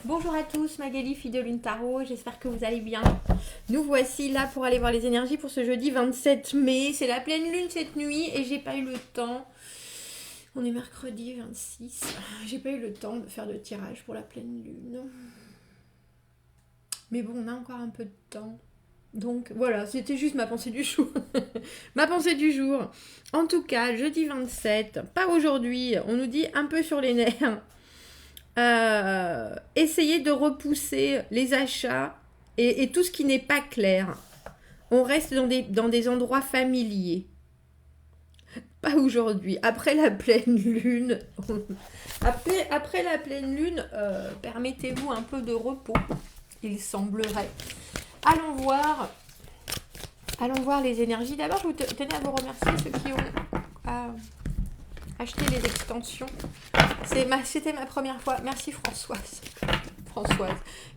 Bonjour à tous, Magali, fille de Lune Tarot, j'espère que vous allez bien. Nous voici là pour aller voir les énergies pour ce jeudi 27 mai. C'est la pleine lune cette nuit et j'ai pas eu le temps. On est mercredi 26. J'ai pas eu le temps de faire de tirage pour la pleine lune. Mais bon, on a encore un peu de temps. Donc voilà, c'était juste ma pensée du jour. Ma pensée du jour. En tout cas, jeudi 27, pas aujourd'hui, on nous dit un peu sur les nerfs. Essayez de repousser les achats et tout ce qui n'est pas clair. On reste dans des endroits familiers. Pas aujourd'hui. Après la pleine lune, après la pleine lune, permettez-vous un peu de repos, il semblerait. Allons voir les énergies. D'abord, je tenais à vous remercier ceux qui ont acheté les extensions. C'était ma première fois. Merci Françoise,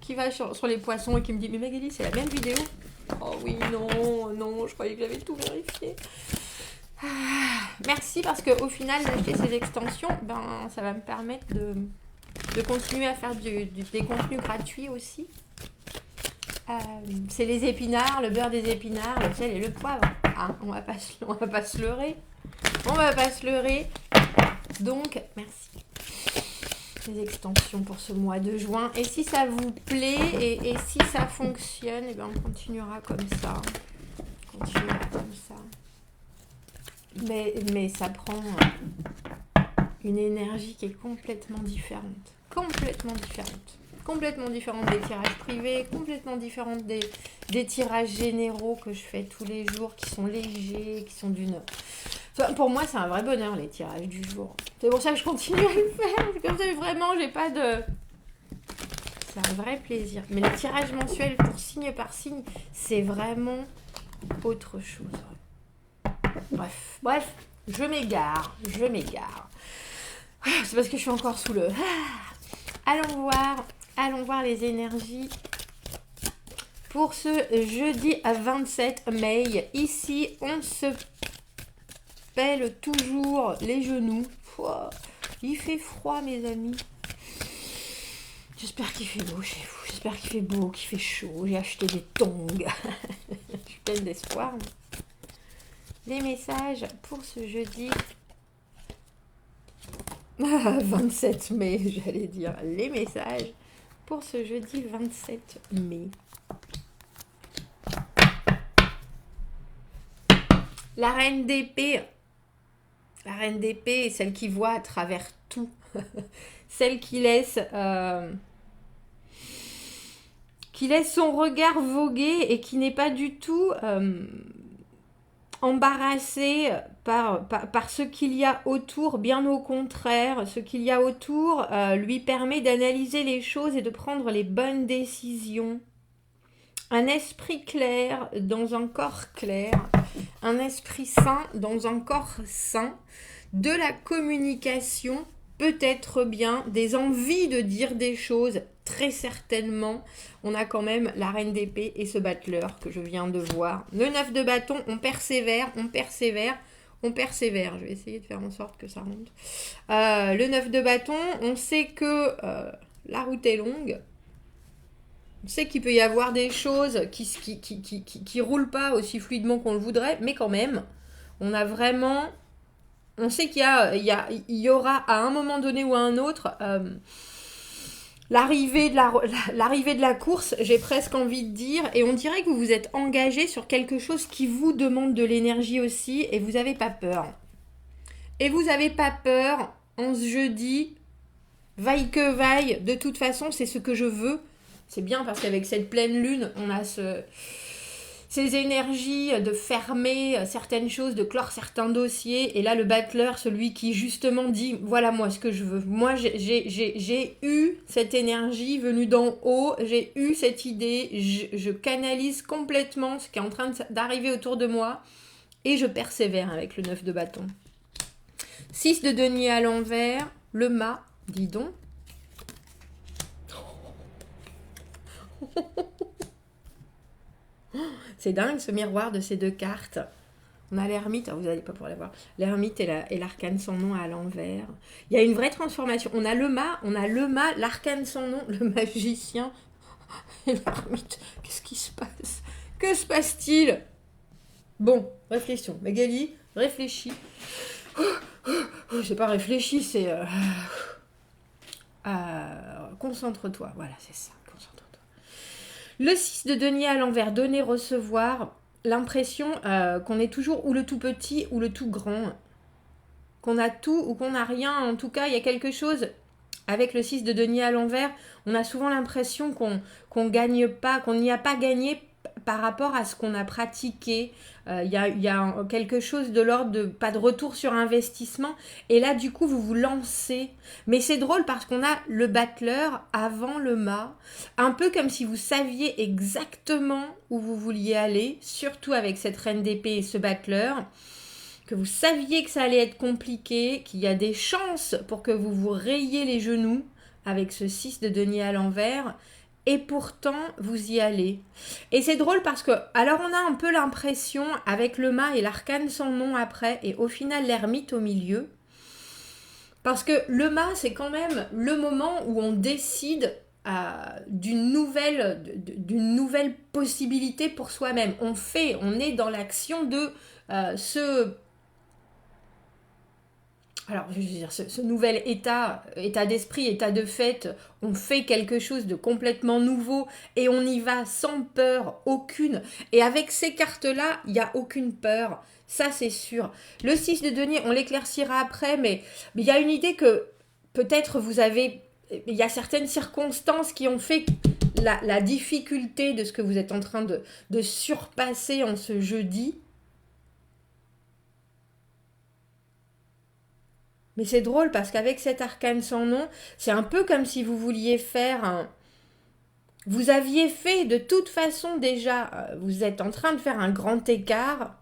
qui va sur les poissons et qui me dit « Mais Magali, c'est la même vidéo ?» Oh oui, non, je croyais que j'avais tout vérifié. Merci parce qu'au final, d'acheter ces extensions, ça va me permettre de continuer à faire des contenus gratuits aussi. C'est les épinards, le beurre des épinards, le sel et le poivre. Hein, on va pas se leurrer. Donc, merci. Les extensions pour ce mois de juin. Et si ça vous plaît et si ça fonctionne, on continuera comme ça. Mais ça prend une énergie qui est complètement différente. Complètement différente des tirages privés, complètement différente des tirages généraux que je fais tous les jours, qui sont légers, qui sont d'une... Pour moi, c'est un vrai bonheur, les tirages du jour. C'est pour ça que je continue à le faire. Comme ça, vraiment, j'ai pas de... C'est un vrai plaisir. Mais les tirages mensuels pour signe par signe, c'est vraiment autre chose. Bref, je m'égare. C'est parce que je suis encore sous le... Allons voir les énergies pour ce jeudi 27 mai. Ici, on se pèle toujours les genoux. Pouah, il fait froid, mes amis. J'espère qu'il fait beau chez vous. J'espère qu'il fait beau, qu'il fait chaud. J'ai acheté des tongs. Je suis pleine d'espoir. Les messages pour ce jeudi 27 mai, j'allais dire. Les messages pour ce jeudi 27 mai. La reine d'épée. La reine d'épée est celle qui voit à travers tout. Celle qui laisse son regard voguer et qui n'est pas du tout embarrassée par ce qu'il y a autour. Bien au contraire, ce qu'il y a autour lui permet d'analyser les choses et de prendre les bonnes décisions. Un esprit clair dans un corps clair, un esprit sain dans un corps sain, de la communication, peut-être bien, des envies de dire des choses, très certainement. On a quand même la reine d'épée et ce battleur que je viens de voir. Le 9 de bâton, on persévère. Je vais essayer de faire en sorte que ça monte. Le 9 de bâton, on sait que la route est longue. On sait qu'il peut y avoir des choses qui roulent pas aussi fluidement qu'on le voudrait, mais quand même, on sait qu'il y aura à un moment donné ou à un autre l'arrivée de la course, j'ai presque envie de dire, et on dirait que vous vous êtes engagé sur quelque chose qui vous demande de l'énergie aussi, et vous n'avez pas peur. En ce jeudi, vaille que vaille, de toute façon, c'est ce que je veux. C'est bien parce qu'avec cette pleine lune, on a ces énergies de fermer certaines choses, de clore certains dossiers. Et là, le battleur, celui qui justement dit, voilà moi ce que je veux. Moi, j'ai eu cette énergie venue d'en haut, j'ai eu cette idée, je canalise complètement ce qui est en train d'arriver autour de moi. Et je persévère avec le 9 de bâton. 6 de denier à l'envers, le mât, dis donc. C'est dingue ce miroir de ces deux cartes. On a l'ermite, vous n'allez pas pouvoir la voir. L'ermite et l'arcane sans nom à l'envers. Il y a une vraie transformation. On a le mât, l'arcane sans nom, le magicien et l'ermite. Qu'est-ce qui se passe? Que se passe-t-il? Bon, réflexion. Magali, réfléchis. J'ai pas réfléchi, c'est... concentre-toi. Voilà, c'est ça. Concentre-toi. Le 6 de denier à l'envers, donner, recevoir... L'impression qu'on est toujours ou le tout petit ou le tout grand, qu'on a tout ou qu'on n'a rien. En tout cas, il y a quelque chose avec le 6 de denier à l'envers. On a souvent l'impression qu'on gagne pas, qu'on n'y a pas gagné par rapport à ce qu'on a pratiqué. Il y a quelque chose de l'ordre de pas de retour sur investissement. Et là, du coup, vous vous lancez. Mais c'est drôle parce qu'on a le battleur avant le mât. Un peu comme si vous saviez exactement où vous vouliez aller. Surtout avec cette reine d'épée et ce battleur. Que vous saviez que ça allait être compliqué. Qu'il y a des chances pour que vous vous rayiez les genoux. Avec ce 6 de denier à l'envers. Et pourtant, vous y allez. Et c'est drôle parce que, alors on a un peu l'impression, avec le mât et l'arcane sans nom après, et au final l'ermite au milieu, parce que le mât, c'est quand même le moment où on décide d'une nouvelle possibilité pour soi-même. On est dans l'action de alors, je veux dire, ce nouvel état d'esprit, état de fait, on fait quelque chose de complètement nouveau et on y va sans peur aucune. Et avec ces cartes-là, il n'y a aucune peur. Ça, c'est sûr. Le 6 de denier, on l'éclaircira après, mais il y a une idée que peut-être il y a certaines circonstances qui ont fait la difficulté de ce que vous êtes en train de surpasser en ce jeudi. Mais c'est drôle parce qu'avec cet arcane sans nom, c'est un peu comme si vous vouliez faire Vous aviez fait de toute façon déjà, vous êtes en train de faire un grand écart.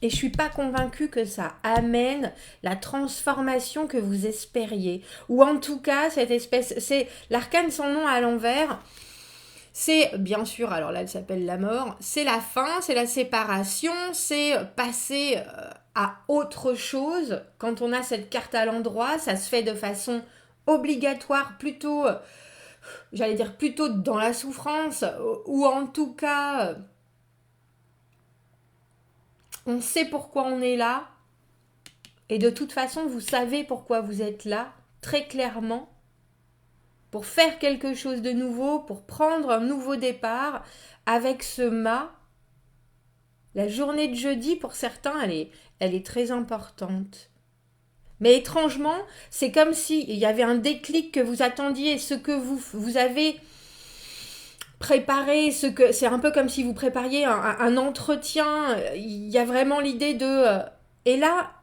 Et je ne suis pas convaincue que ça amène la transformation que vous espériez. Ou en tout cas, c'est l'arcane sans nom à l'envers. C'est, bien sûr, alors là, elle s'appelle la mort, c'est la fin, c'est la séparation, c'est passer à autre chose. Quand on a cette carte à l'endroit, ça se fait de façon obligatoire, plutôt, j'allais dire plutôt dans la souffrance, ou en tout cas, on sait pourquoi on est là, et de toute façon, vous savez pourquoi vous êtes là, très clairement. Pour faire quelque chose de nouveau, pour prendre un nouveau départ, avec ce mât, la journée de jeudi, pour certains, elle est très importante. Mais étrangement, c'est comme s'il y avait un déclic que vous attendiez, ce que vous avez préparé, c'est un peu comme si vous prépariez un entretien, il y a vraiment l'idée de... et là,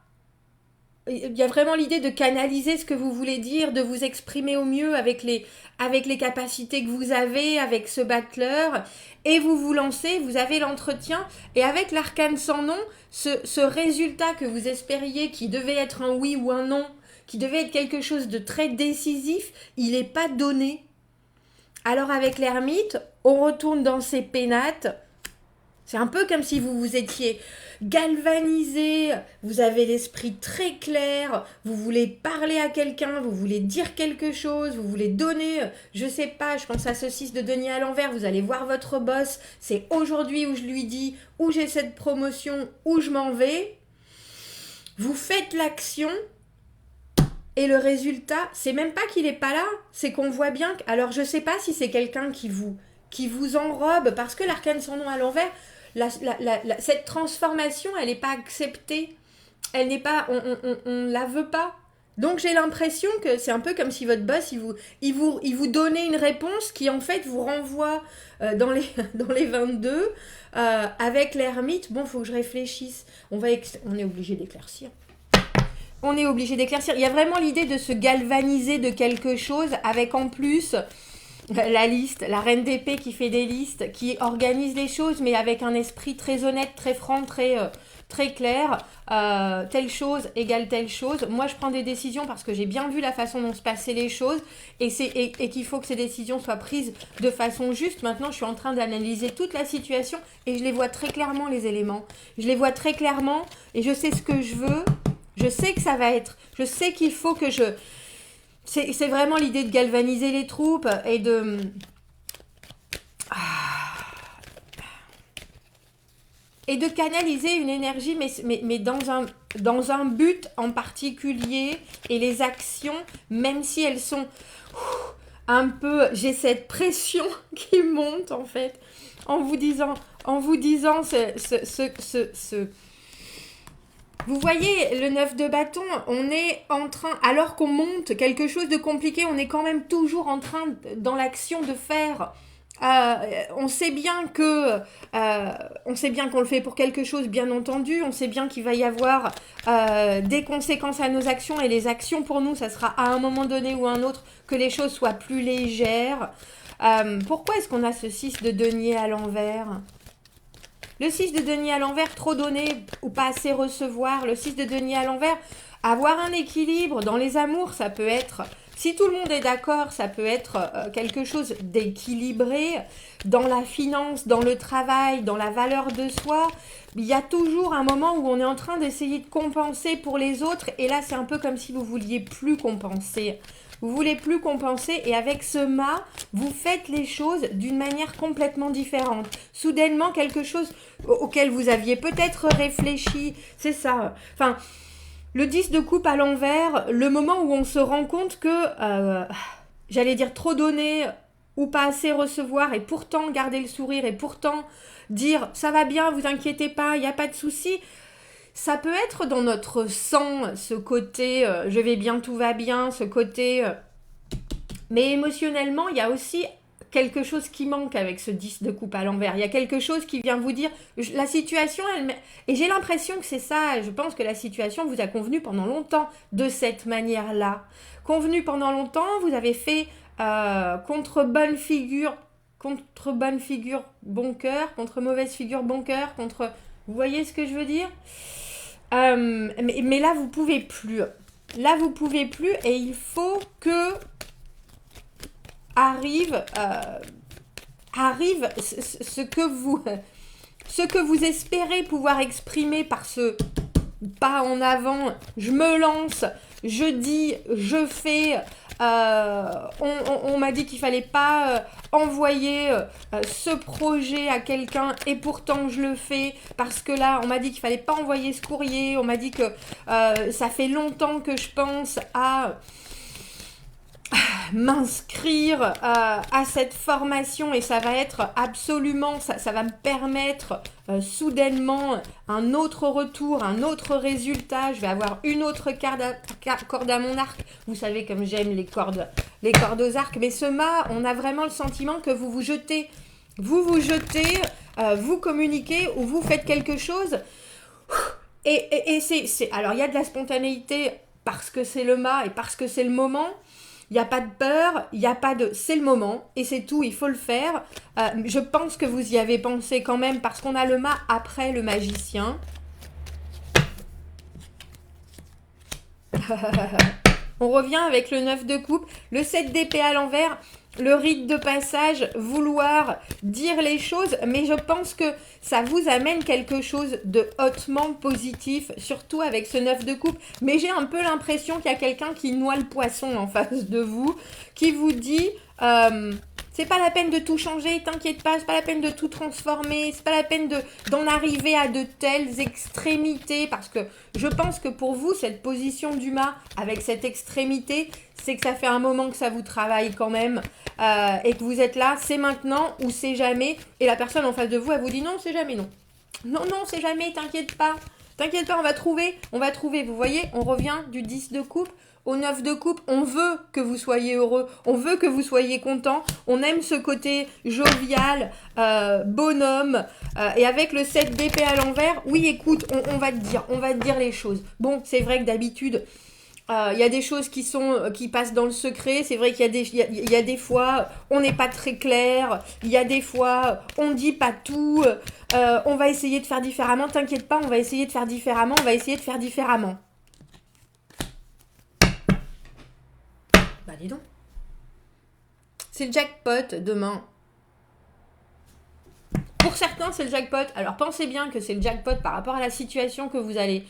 il y a vraiment l'idée de canaliser ce que vous voulez dire, de vous exprimer au mieux avec les capacités que vous avez, avec ce battleur, et vous vous lancez, vous avez l'entretien, et avec l'arcane sans nom, ce résultat que vous espériez, qui devait être un oui ou un non, qui devait être quelque chose de très décisif, il n'est pas donné. Alors avec l'ermite, on retourne dans ses pénates. C'est un peu comme si vous vous étiez galvanisé, vous avez l'esprit très clair, vous voulez parler à quelqu'un, vous voulez dire quelque chose, vous voulez donner, je sais pas, je pense à ce 6 de denier à l'envers, vous allez voir votre boss, c'est aujourd'hui où je lui dis, où j'ai cette promotion, où je m'en vais. Vous faites l'action et le résultat, c'est même pas qu'il est pas là, c'est qu'on voit bien, alors je sais pas si c'est quelqu'un qui vous enrobe, parce que l'arcane sans nom à l'envers, cette transformation, elle n'est pas acceptée. Elle n'est pas, on la veut pas. Donc j'ai l'impression que c'est un peu comme si votre boss, il vous donnait une réponse qui en fait vous renvoie dans les 22 avec l'ermite. Bon, faut que je réfléchisse. On est obligé d'éclaircir. On est obligé d'éclaircir. Il y a vraiment l'idée de se galvaniser de quelque chose avec en plus... la liste, la reine d'épée qui fait des listes, qui organise les choses, mais avec un esprit très honnête, très franc, très clair, telle chose égale telle chose. Moi, je prends des décisions parce que j'ai bien vu la façon dont se passaient les choses et qu'il faut que ces décisions soient prises de façon juste. Maintenant, je suis en train d'analyser toute la situation et je les vois très clairement, les éléments. Je les vois très clairement et je sais ce que je veux. Je sais que ça va être. Je sais qu'il faut que je... C'est vraiment l'idée de galvaniser les troupes et de... Et de canaliser une énergie, mais dans un but en particulier. Et les actions, même si elles sont un peu... J'ai cette pression qui monte, en fait, en vous disant Vous voyez, le 9 de bâton, on est en train, alors qu'on monte quelque chose de compliqué, on est quand même toujours en train, dans l'action, de faire... on sait bien qu'on le fait pour quelque chose, bien entendu. On sait bien qu'il va y avoir des conséquences à nos actions. Et les actions, pour nous, ça sera à un moment donné ou à un autre que les choses soient plus légères. Pourquoi est-ce qu'on a ce 6 de denier à l'envers ? Le 6 de denier à l'envers, trop donner ou pas assez recevoir. Le 6 de denier à l'envers, avoir un équilibre. Dans les amours, ça peut être... Si tout le monde est d'accord, ça peut être quelque chose d'équilibré. Dans la finance, dans le travail, dans la valeur de soi, il y a toujours un moment où on est en train d'essayer de compenser pour les autres. Et là, c'est un peu comme si vous vouliez plus compenser. Vous voulez plus compenser et avec ce mât, vous faites les choses d'une manière complètement différente. Soudainement, quelque chose auquel vous aviez peut-être réfléchi, c'est ça. Enfin, le 10 de coupe à l'envers, le moment où on se rend compte que, j'allais dire trop donner ou pas assez recevoir et pourtant garder le sourire et pourtant dire ça va bien, vous inquiétez pas, il n'y a pas de souci. Ça peut être dans notre sang, ce côté je vais bien, tout va bien, ce côté... mais émotionnellement, il y a aussi quelque chose qui manque avec ce 10 de coupe à l'envers. Il y a quelque chose qui vient vous dire, la situation, et j'ai l'impression que c'est ça, je pense que la situation vous a convenu pendant longtemps de cette manière-là. Convenu pendant longtemps, vous avez fait contre bonne figure, bon cœur, contre mauvaise figure, bon cœur, contre... Vous voyez ce que je veux dire ? Mais là, vous pouvez plus. Là, vous pouvez plus et il faut que arrive ce que vous espérez pouvoir exprimer par ce pas en avant. Je me lance, je dis, je fais. On m'a dit qu'il fallait pas envoyer ce projet à quelqu'un et pourtant je le fais parce que là on m'a dit qu'il fallait pas envoyer ce courrier, on m'a dit que ça fait longtemps que je pense à m'inscrire à cette formation et ça va être absolument, ça va me permettre soudainement un autre retour, un autre résultat, je vais avoir une autre corde à mon arc. Vous savez comme j'aime les cordes aux arcs, mais ce mât, on a vraiment le sentiment que vous vous jetez, vous communiquez ou vous faites quelque chose et c'est alors il y a de la spontanéité parce que c'est le mât et parce que c'est le moment. Il n'y a pas de peur, il n'y a pas de... C'est le moment et c'est tout, il faut le faire. Je pense que vous y avez pensé quand même parce qu'on a le mât après le magicien. On revient avec le 9 de coupe, le 7 d'épée à l'envers, le rite de passage, vouloir dire les choses, mais je pense que ça vous amène quelque chose de hautement positif, surtout avec ce 9 de coupe. Mais j'ai un peu l'impression qu'il y a quelqu'un qui noie le poisson en face de vous, qui vous dit... c'est pas la peine de tout changer, t'inquiète pas, c'est pas la peine de tout transformer, c'est pas la peine d'en arriver à de telles extrémités, parce que je pense que pour vous, cette position du mât avec cette extrémité, c'est que ça fait un moment que ça vous travaille quand même, et que vous êtes là, c'est maintenant ou c'est jamais, et la personne en face de vous, elle vous dit non, c'est jamais, non. Non, c'est jamais, t'inquiète pas, on va trouver, vous voyez, on revient du 10 de coupe, au 9 de coupe, on veut que vous soyez heureux, on veut que vous soyez content, on aime ce côté jovial, bonhomme, et avec le 7 d'épée à l'envers, oui écoute, on va te dire les choses. Bon, c'est vrai que d'habitude, Il y a des choses qui passent dans le secret. C'est vrai qu'il y a des fois, on n'est pas très clair. Il y a des fois, on ne dit pas tout. On va essayer de faire différemment. T'inquiète pas, on va essayer de faire différemment. On va essayer de faire différemment. Bah dis donc. C'est le jackpot demain. Pour certains, c'est le jackpot. Alors pensez bien que c'est le jackpot par rapport à la situation que vous allez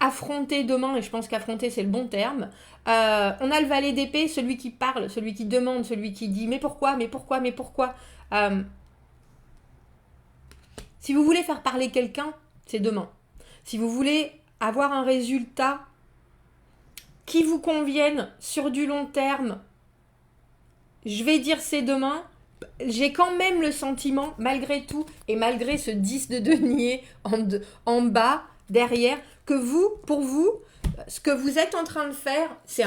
affronter demain, et je pense qu'affronter c'est le bon terme. On a le valet d'épée, celui qui parle, celui qui demande, celui qui dit mais pourquoi, mais pourquoi, mais pourquoi. Si vous voulez faire parler quelqu'un, c'est demain. Si vous voulez avoir un résultat qui vous convienne sur du long terme, je vais dire c'est demain. J'ai quand même le sentiment, malgré tout, et malgré ce 10 de denier en bas, derrière, que pour vous, ce que vous êtes en train de faire, c'est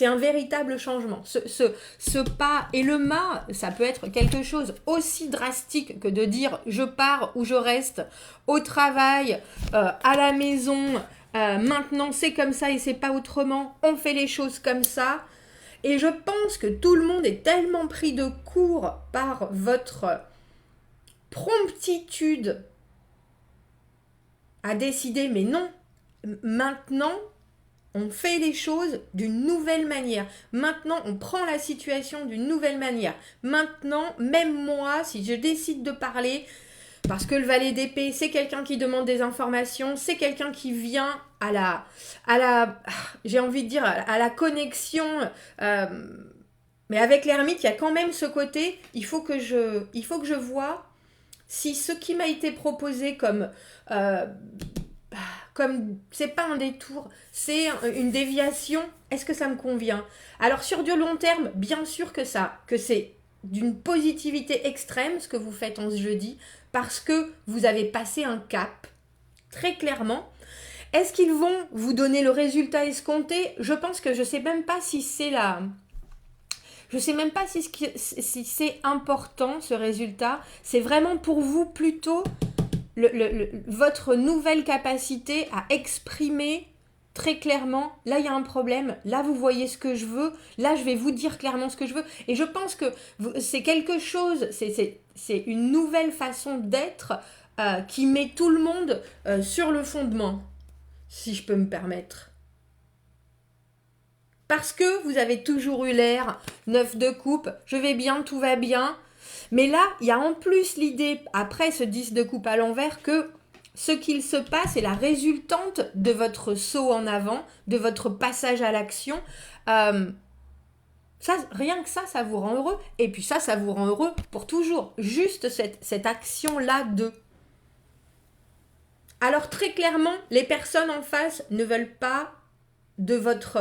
un véritable changement. Ce pas et le mât, ça peut être quelque chose aussi drastique que de dire je pars ou je reste au travail, à la maison, maintenant c'est comme ça et c'est pas autrement, on fait les choses comme ça. Et je pense que tout le monde est tellement pris de court par votre promptitude à décider, mais non, maintenant, on fait les choses d'une nouvelle manière. Maintenant, on prend la situation d'une nouvelle manière. Maintenant, même moi, si je décide de parler, parce que le valet d'épée, c'est quelqu'un qui demande des informations, c'est quelqu'un qui vient à la j'ai envie de dire, à la connexion. Mais avec l'ermite, il y a quand même ce côté, il faut que je vois si ce qui m'a été proposé comme c'est pas un détour, c'est une déviation, est-ce que ça me convient? Alors sur du long terme, bien sûr que c'est d'une positivité extrême ce que vous faites en ce jeudi, parce que vous avez passé un cap, très clairement. Est-ce qu'ils vont vous donner le résultat escompté? Je pense que je sais même pas si c'est la... Je sais même pas si c'est important ce résultat. C'est vraiment pour vous plutôt votre nouvelle capacité à exprimer très clairement, là il y a un problème, là vous voyez ce que je veux, là je vais vous dire clairement ce que je veux. Et je pense que c'est quelque chose, c'est une nouvelle façon d'être qui met tout le monde sur le fondement, si je peux me permettre. Parce que vous avez toujours eu l'air 9 de coupe, je vais bien, tout va bien. Mais là, il y a en plus l'idée, après ce 10 de coupe à l'envers, que ce qu'il se passe est la résultante de votre saut en avant, de votre passage à l'action. Ça, rien que ça vous rend heureux. Et puis ça vous rend heureux pour toujours. Juste cette action-là de... Alors très clairement, les personnes en face ne veulent pas de votre...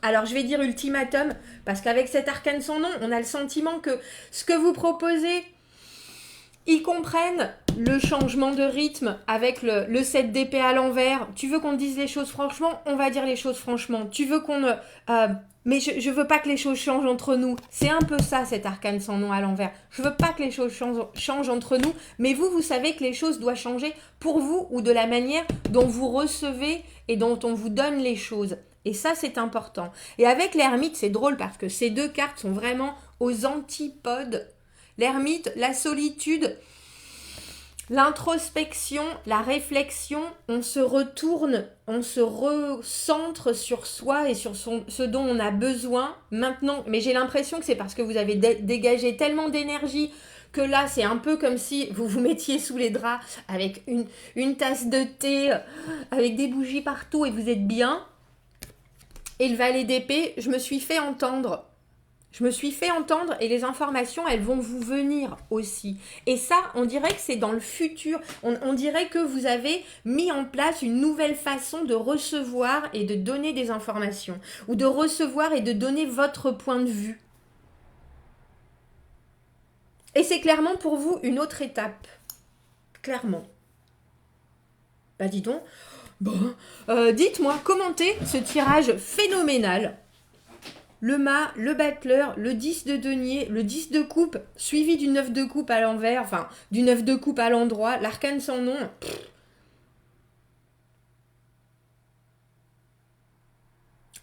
alors je vais dire ultimatum, parce qu'avec cet arcane sans nom, on a le sentiment que ce que vous proposez, ils comprennent le changement de rythme avec le 7 d'épée à l'envers. Tu veux qu'on dise les choses franchement? On va dire les choses franchement. Tu veux qu'on... mais je veux pas que les choses changent entre nous. C'est un peu ça, cet arcane sans nom à l'envers. Je veux pas que les choses changent entre nous, mais vous savez que les choses doivent changer pour vous ou de la manière dont vous recevez et dont on vous donne les choses. Et ça, c'est important. Et avec l'ermite, c'est drôle parce que ces deux cartes sont vraiment aux antipodes. L'ermite, la solitude, l'introspection, la réflexion, on se retourne, on se recentre sur soi et sur ce dont on a besoin maintenant. Mais j'ai l'impression que c'est parce que vous avez dégagé tellement d'énergie que là, c'est un peu comme si vous vous mettiez sous les draps avec une tasse de thé, avec des bougies partout et vous êtes bien. Et le valet d'épée, je me suis fait entendre. Et les informations, elles vont vous venir aussi. Et ça, on dirait que c'est dans le futur. On dirait que vous avez mis en place une nouvelle façon de recevoir et de donner des informations. Ou de recevoir et de donner votre point de vue. Et c'est clairement pour vous une autre étape. Clairement. Bah dis donc. Bon, dites-moi, commentez ce tirage phénoménal. Le mât, le battleur, le 10 de denier, le 10 de coupe, suivi du 9 de coupe à l'envers, enfin, du 9 de coupe à l'endroit, l'arcane sans nom.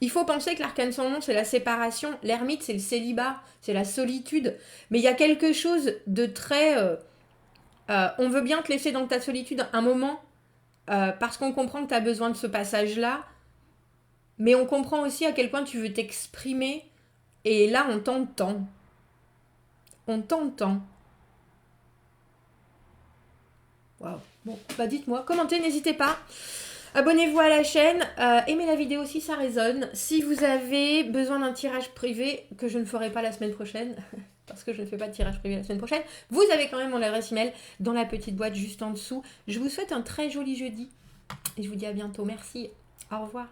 Il faut penser que l'arcane sans nom, c'est la séparation. L'ermite, c'est le célibat, c'est la solitude. Mais il y a quelque chose de très... on veut bien te laisser dans ta solitude un moment, parce qu'on comprend que tu as besoin de ce passage-là. Mais on comprend aussi à quel point tu veux t'exprimer. Et là, on t'entend. On t'entend. Waouh. Bon, bah dites-moi, commentez, n'hésitez pas. Abonnez-vous à la chaîne, aimez la vidéo si ça résonne. Si vous avez besoin d'un tirage privé, que je ne ferai pas la semaine prochaine, parce que je ne fais pas de tirage privé la semaine prochaine, vous avez quand même mon adresse email dans la petite boîte juste en dessous. Je vous souhaite un très joli jeudi et je vous dis à bientôt. Merci, au revoir.